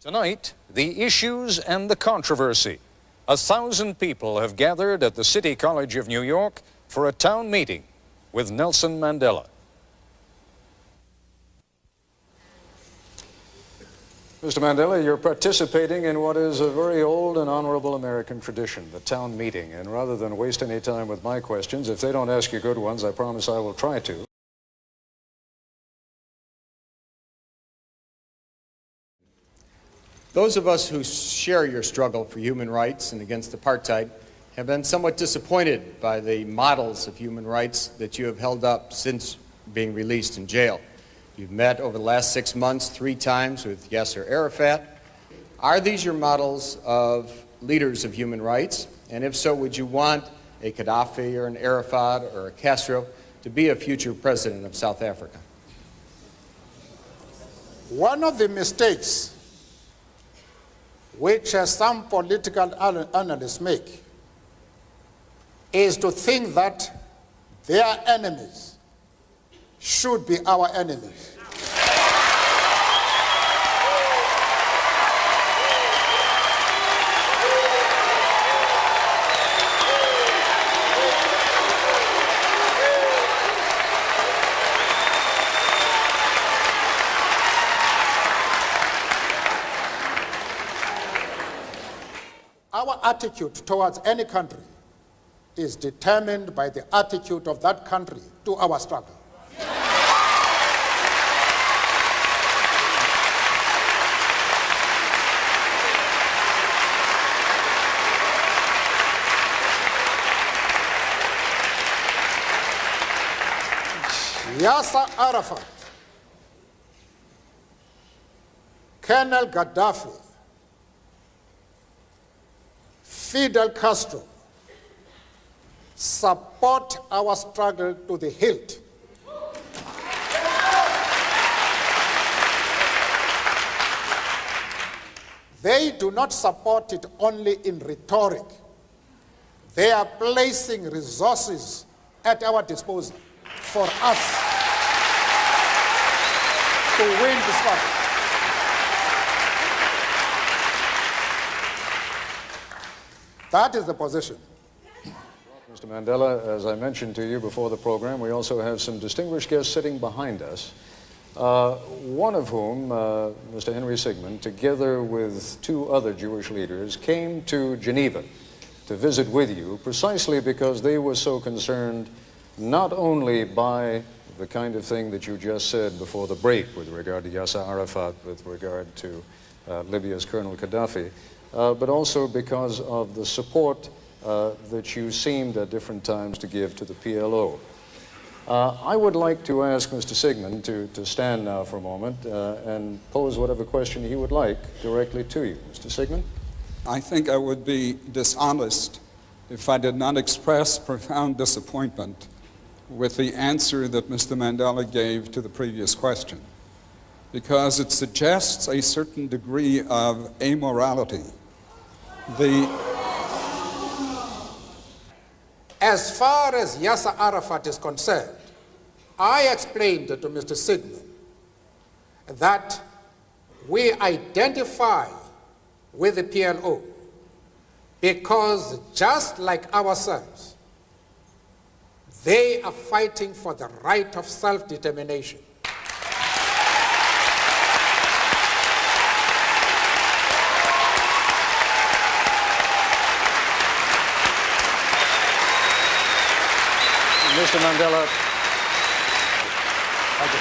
Tonight, the issues and the controversy. 1,000 people have gathered at the City College of New York for a town meeting with Nelson Mandela. Mr. Mandela, you're participating in what is a very old and honorable American tradition, the town meeting. And rather than waste any time with my questions, if they don't ask you good ones, I promise I will try to. Those of us who share your struggle for human rights and against apartheid have been somewhat disappointed by the models of human rights that you have held up since being released in jail. You've met over the last 6 months 3 times with Yasser Arafat. Are these your models of leaders of human rights? And if so, would you want a Gaddafi or an Arafat or a Castro to be a future president of South Africa? One of the mistakes which some political analysts make is to think that their enemies should be our enemies. Our attitude towards any country is determined by the attitude of that country to our struggle. Yasser Arafat, Colonel Gaddafi, Fidel Castro support our struggle to the hilt. They do not support it only in rhetoric. They are placing resources at our disposal for us to win the struggle. That is the position. Mr. Mandela, as I mentioned to you before the program, we also have some distinguished guests sitting behind us, one of whom, Mr. Henry Sigmund, together with 2 other Jewish leaders, came to Geneva to visit with you precisely because they were so concerned not only by the kind of thing that you just said before the break with regard to Yasser Arafat, with regard to Libya's Colonel Gaddafi, but also because of the support that you seemed at different times to give to the PLO. I would like to ask Mr. Sigmund to stand now for a moment and pose whatever question he would like directly to you. Mr. Sigmund? I think I would be dishonest if I did not express profound disappointment with the answer that Mr. Mandela gave to the previous question, because it suggests a certain degree of amorality. As far as Yasser Arafat is concerned, I explained to Mr. Sigmund that we identify with the PLO because just like ourselves, they are fighting for the right of self-determination. Mr. Mandela. Thank you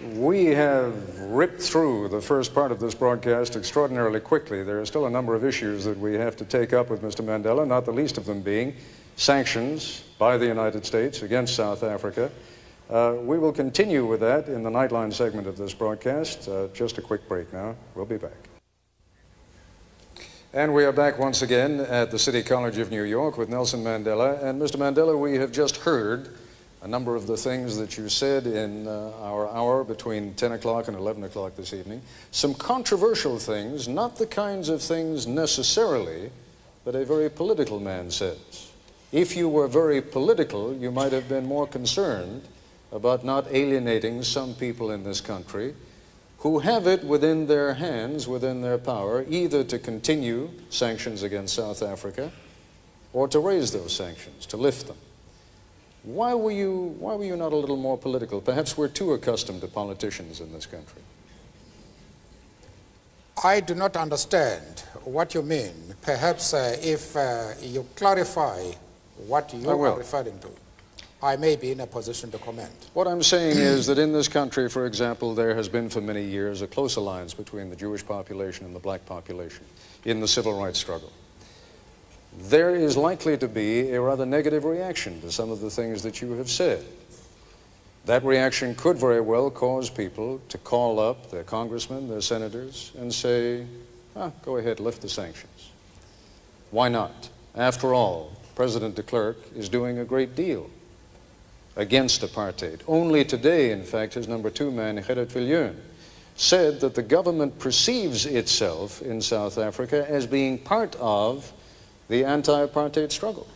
very much. We have ripped through the first part of this broadcast extraordinarily quickly. There are still a number of issues that we have to take up with Mr. Mandela, not the least of them being sanctions by the United States against South Africa. We will continue with that in the Nightline segment of this broadcast. Just a quick break now. We'll be back. And we are back once again at the City College of New York with Nelson Mandela. And Mr. Mandela, we have just heard a number of the things that you said in our hour between 10 o'clock and 11 o'clock this evening. Some controversial things, not the kinds of things necessarily that a very political man says. If you were very political, you might have been more concerned about not alienating some people in this country who have it within their hands, within their power, either to continue sanctions against South Africa or to raise those sanctions, to lift them. Why were you not a little more political? Perhaps we're too accustomed to politicians in this country. I do not understand what you mean. Perhaps if you clarify what you are referring to, I may be in a position to comment. What I'm saying is that in this country, for example, there has been for many years a close alliance between the Jewish population and the black population in the civil rights struggle. There is likely to be a rather negative reaction to some of the things that you have said. That reaction could very well cause people to call up their congressmen, their senators, and say, go ahead, lift the sanctions. Why not? After all, President de Klerk is doing a great deal against apartheid. Only today, in fact, his number 2 man, Gerrit Viljoen, said that the government perceives itself in South Africa as being part of the anti-apartheid struggle.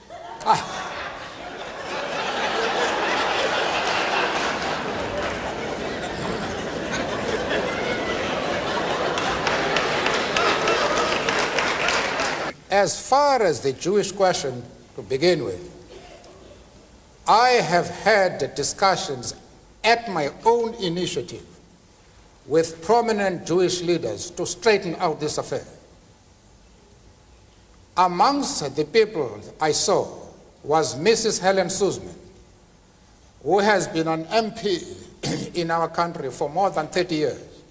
As far as the Jewish question, to begin with, I have had discussions at my own initiative with prominent Jewish leaders to straighten out this affair. Amongst the people I saw was Mrs. Helen Suzman, who has been an MP in our country for more than 30 years.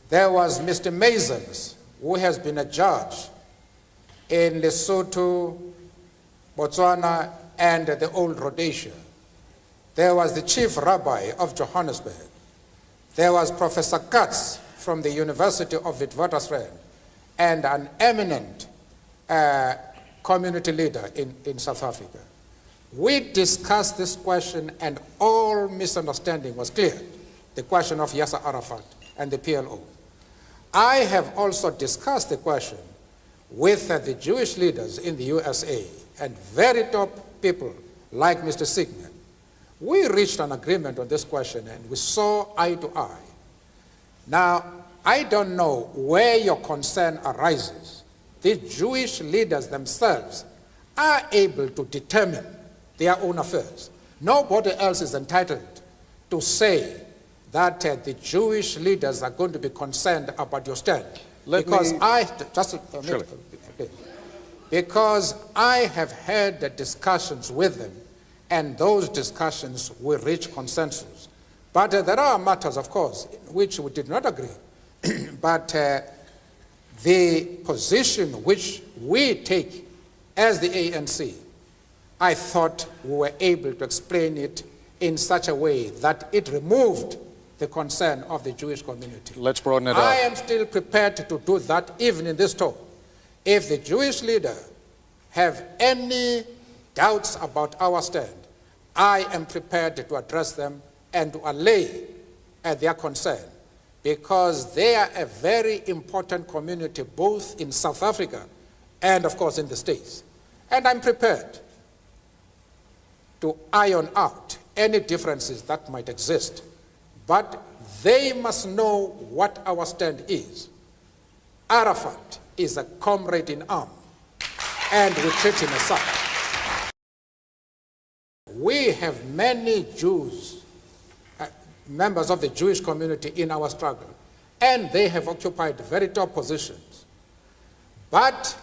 There was Mr. Masons, who has been a judge in Lesotho, Botswana, and the old Rhodesia. There was the chief rabbi of Johannesburg. There was Professor Katz from the University of Witwatersrand, and an eminent community leader in South Africa. We discussed this question and all misunderstanding was cleared, the question of Yasser Arafat and the PLO. I have also discussed the question with the Jewish leaders in the USA and very top people like Mr. Sigmund. We reached an agreement on this question and we saw eye to eye. Now, I don't know where your concern arises. The Jewish leaders themselves are able to determine their own affairs. Nobody else is entitled to say that the Jewish leaders are going to be concerned about your stand. Because I have had discussions with them, and those discussions will reach consensus. But there are matters, of course, in which we did not agree. But the position which we take as the ANC, I thought we were able to explain it in such a way that it removed the concern of the Jewish community. Let's broaden it out. I am still prepared to do that even in this talk. If the Jewish leader have any doubts about our stand, I am prepared to address them and to allay their concern, because they are a very important community both in South Africa and, of course, in the States. And I'm prepared to iron out any differences that might exist. But they must know what our stand is. Arafat is a comrade in arms, and we treat him as such. We have many Jews, members of the Jewish community in our struggle, and they have occupied very top positions. But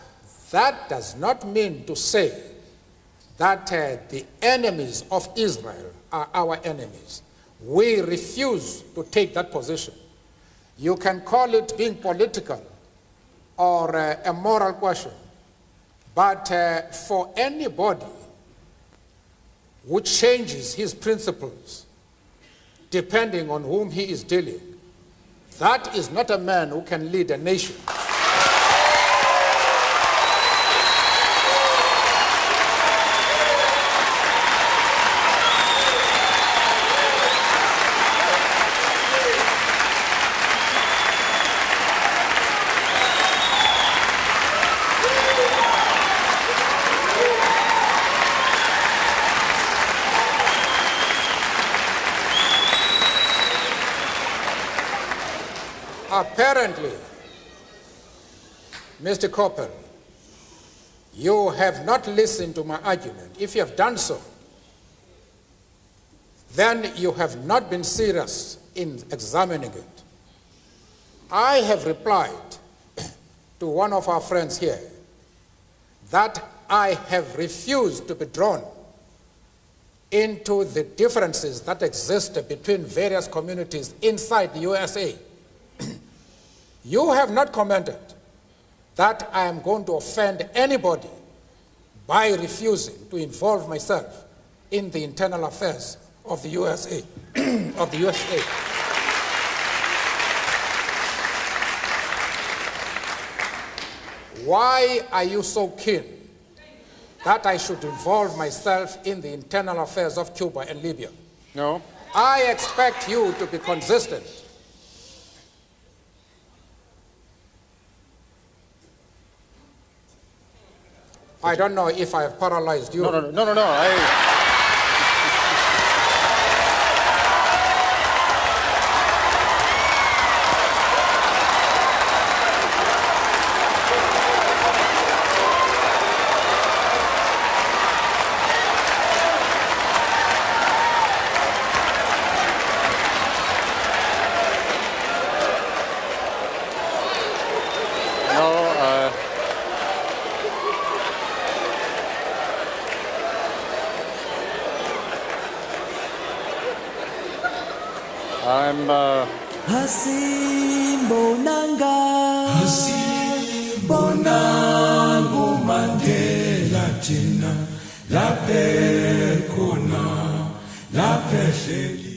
that does not mean to say that the enemies of Israel are our enemies. We refuse to take that position. You can call it being political or a moral question, but for anybody who changes his principles depending on whom he is dealing, that is not a man who can lead a nation. Apparently, Mr. Koppal, you have not listened to my argument. If you have done so, then you have not been serious in examining it. I have replied to one of our friends here that I have refused to be drawn into the differences that exist between various communities inside the USA. You have not commented that I am going to offend anybody by refusing to involve myself in the internal affairs of the USA. of the USA. Why are you so keen that I should involve myself in the internal affairs of Cuba and Libya? No. I expect you to be consistent. I don't know if I have paralyzed you. No. Hasibonangu Mandela Tina, la pekona, la pesheli.